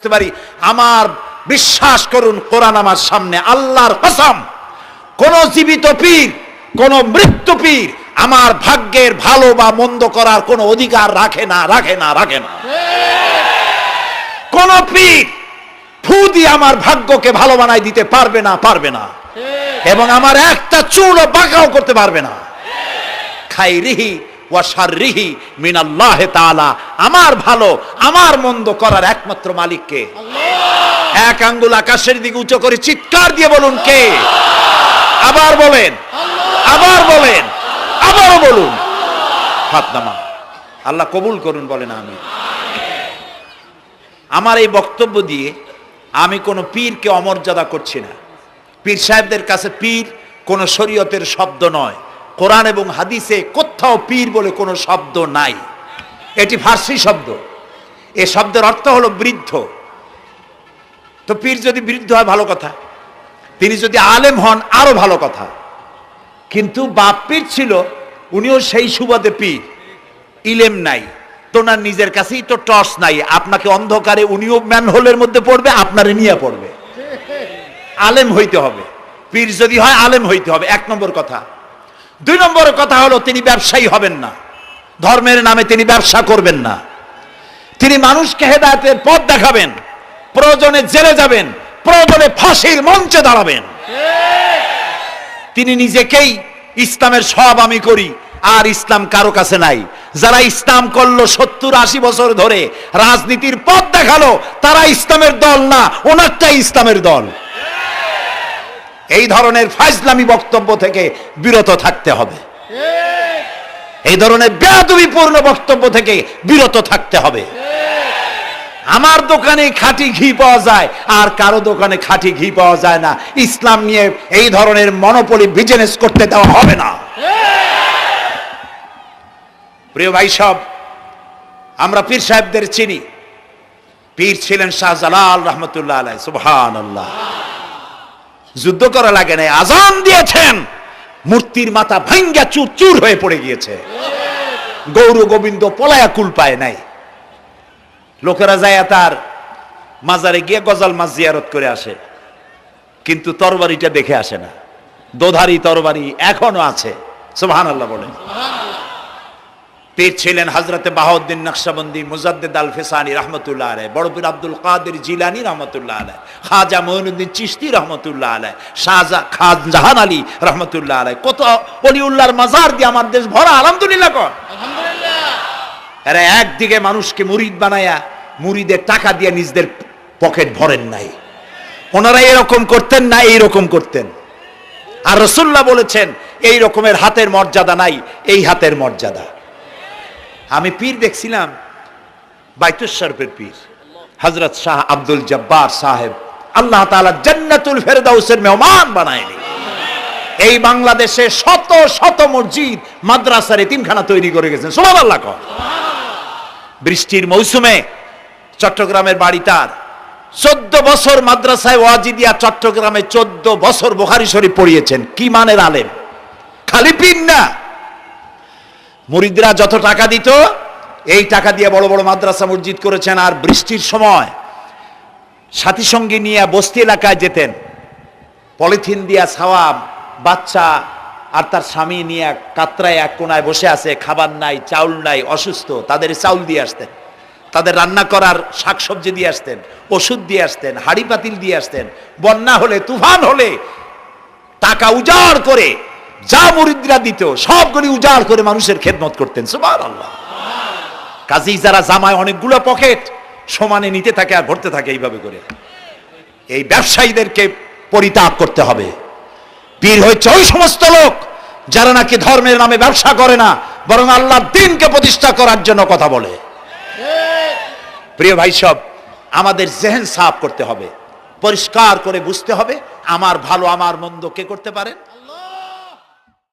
পারি। আমার বিশ্বাস করুন, কোরআন আমার সামনে, আল্লাহর কসম, কোন জীবিত পীর, কোন মৃত্যু পীর আমার ভাগ্যের ভালো বা মন্দ করার কোন অধিকার রাখে না। কোন পীর ফু দিয়ে আমার ভাগ্যকে ভালো বানাই দিতে পারবে না, এবং আমার একটা চুলও বাঁকাও করতে পারবে না। খাইরিহি ওয়া শাররিহি মিনাল্লাহি তাআলা। আমার ভালো আমার মন্দ করার একমাত্র মালিক কে? আল্লাহ। এক আঙ্গুল আকাশের দিকে উঁচু করে চিৎকার দিয়ে বলুন, কে? আবার বলেন, আবার বলেন, আবারও বলুন। হাত নামান। আল্লাহ কবুল করুন, বলেন আমিন। আমার এই বক্তব্য দিয়ে আমি কোনো পীরকে অমর্যাদা করছি না। পীর সাহেবদের কাছে পীর কোনো শরীয়তের শব্দ নয়। কোরআন এবং হাদিসে কোথাও পীর বলে কোনো শব্দ নাই। এটি ফার্সি শব্দ। এই শব্দের অর্থ হলো বৃদ্ধ। তো পীর যদি বৃদ্ধ হয় ভালো কথা, তিনি যদি আলেম হন আরো ভালো কথা। কিন্তু বাপ পীর ছিল, উনিও সেই সুবাদে পীর। ইলেম নাই, তোনার নিজের কাছেই তো টর্চ নাই। আপনাকে অন্ধকারে উনিও ম্যানহোলের মধ্যে পড়বে, আপনারে নিয়ে পড়বে। আলেম হইতে হবে, পীর যদি হয় আলেম হইতে হবে, এক নম্বর কথা। দুই নম্বর কথা হলো তিনি ব্যবসায়ী হবেন না। ধর্মের নামে তিনি ব্যবসা করবেন না। তিনি মানুষকে হেদায়েতের পথ দেখাবেন। প্রয়োজনে জেলে যাবেন, প্রয়োজনে ফাঁসির মঞ্চে দাঁড়াবেন। তিনি নিজেকেই ইসলামের সব আমি করি, আর ইসলাম কারো কাছে নাই। যারা ইসলাম করলো 70-80 বছর ধরে, রাজনীতির পথ দেখালো, তারা ইসলামের দল না, ওনারটাই ইসলামের দল। এই ধরনের ফাজলামি বক্তব্য থেকে বিরত থাকতে হবে। এই ধরনের বেয়াদবিপূর্ণ বক্তব্য থেকে বিরত থাকতে হবে। আমার দোকানে খাঁটি ঘি পাওয়া যায়, আর কারো দোকানে খাঁটি ঘি পাওয়া যায় না। ইসলাম নিয়ে এই ধরনের মনোপলি বিজনেস করতে দেওয়া হবে না। প্রিয় ভাই সব, আমরা পীর সাহেবদের চিনি। পীর ছিলেন শাহজালাল রহমতুল্লাহ আলাইহি। সুবহানাল্লাহ। যুদ্ধ করা লাগে নাই, আজান দিয়েছেন, মূর্তির মাথা ভাঙ্গা চুর চুর হয়ে পড়ে গিয়েছে। গৌর গোবিন্দ পলায়া কুল পায় নাই। লোকেরা যায় তার মাজারে গিয়ে গজাল মাছ জিয়ারত করে আসে, কিন্তু তরবারিটা দেখে আসে না। দোধারি তরবারি এখনো আছে। সুবহানাল্লাহ বলেন। পীর ছিলেন হযরতে বাহাউদ্দিন নকশবন্দি, মুজাদ্দিদ আল ফিসানি রহমতুল্লাহ আলাইহি, বড় পীর আব্দুল কাদের জিলানী রহমতুল্লাহ আলাইহি, খাজা মঈনুদ্দিন চিশতি রহমতুল্লাহ আলাইহি, শাহজাহান আলী রহমতুল্লাহ আলাইহি। কত ওলিউল্লাহর মাজার দিয়ে আমার দেশ ভরা। আলহামদুলিল্লাহ কর। আলহামদুলিল্লাহ। এরা একদিকে মানুষকে মুরিদ বানায়া মুরিদের টাকা দিয়ে নিজেদের পকেট ভরেন নাই। ওনারা এরকম করতেন না, এইরকম করতেন। আর রাসূলুল্লাহ বলেছেন, এই রকমের হাতের মর্যাদা নাই, এই হাতের মর্যাদা। আমি পীর দেখছিলাম, বাইতুল শরফের পীর হযরত শাহ আব্দুল জব্বার সাহেব, আল্লাহ তাআলা জান্নাতুল ফেরদাউসের মেহমান বানায়নি। এই বাংলাদেশে শত শত মসজিদ, মাদ্রাসার এতিমখানা তৈরি করে গেছেন। সুবহানাল্লাহ কর। বৃষ্টির মৌসুমে চট্টগ্রামের বাড়ি তার, 14 বছর মাদ্রাসায় ওয়াজিদিয়া চট্টগ্রামে 14 বছর বুখারী শরীফ পড়িয়েছেন। কি মানের আলেম! খালি পীর না, মুরিদরা যত টাকা দিত, এই টাকা দিয়ে বড় বড় মাদ্রাসা মসজিদ করেছেন। আর বৃষ্টির সময় সাথী সঙ্গী নিয়ে বস্তি এলাকায় যেতেন, পলিথিন দিয়া ছাওয়া, বাচ্চা আর তার স্বামী নিয়ে কাতরায় এক কোনায় বসে আছে, খাবার নাই, চাউল নাই, অসুস্থ, তাদের চাউল দিয়ে আসতেন, তাদের রান্না করার শাকসবজি দিয়ে আসতেন, ওষুধ দিয়ে আসতেন, হাড়ি পাতিল দিয়ে আসতেন। বন্যা হলে, তুফান হলে টাকা উজাড় করে যা মুরিদরা দিত সবগুলি উজাড় করে মানুষের খেদমত করতেন। সুবহানাল্লাহ। কাজী যারা জামায় অনেকগুলো পকেট সমানে নিতে থাকে আর ভরতে থাকে, এইভাবে করে এই ব্যবসায়ীদেরকে পরিত্যাগ করতে হবে। পীর হচ্ছে ওই সমস্ত লোক যারা নাকি ধর্মের নামে ব্যবসা করে না, বরং আল্লাহর দ্বীনকে প্রতিষ্ঠা করার জন্য কথা বলে। প্রিয় ভাই সব, আমাদের জেহেন সাফ করতে হবে, পরিষ্কার করে বুঝতে হবে আমার ভালো আমার মন্দ কে করতে পারেন।